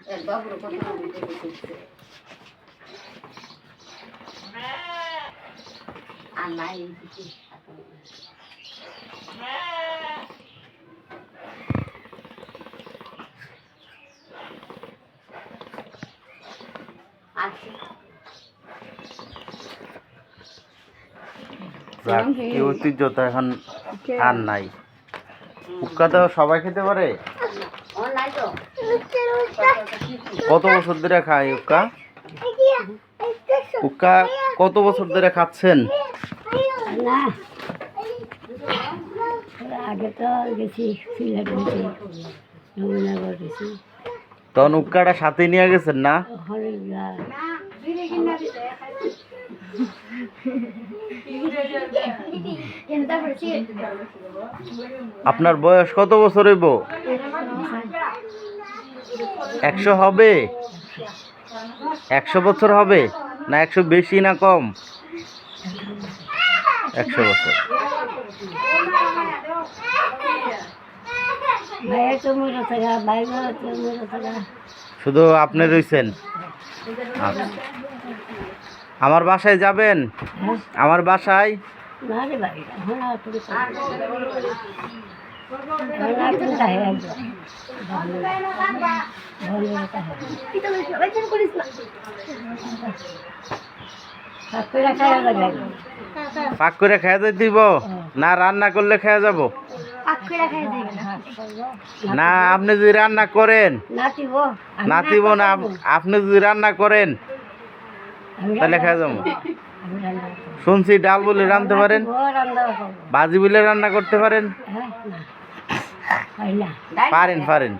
কি ঐতিহ্য তো এখন আর নাই। হুক্কা তো সবাই খেতে পারে। কত বছর ধরে খায় হুক্কা? হুক্কা কত বছর ধরে খাচ্ছেন? আগে তো গেছি সিলেট গেছি, নবীনগর গেছি। তখন হুক্কাটা সাথে নিয়ে গেছেন না? আপনার বয়স কত বছর হইব? 100 হবে? 100 বছর হবে না 100 বেশি না কম? 100 বছর। শুধু আপনি রয়েছেন? আমার বাসায় যাবেন? আমার বাসায়? পাক করে খেয়ে যাই দিব না রান্না করলে খেয়ে যাব? না আপনি যদি রান্না করেন নাতিব না, আপনি যদি রান্না করেন তাহলে খেয়ে যাবো। শুনছি ডাল বলে রাঁধতে পারেন, ভাজি বলে রান্না করতে পারেন? পারেন পারেন।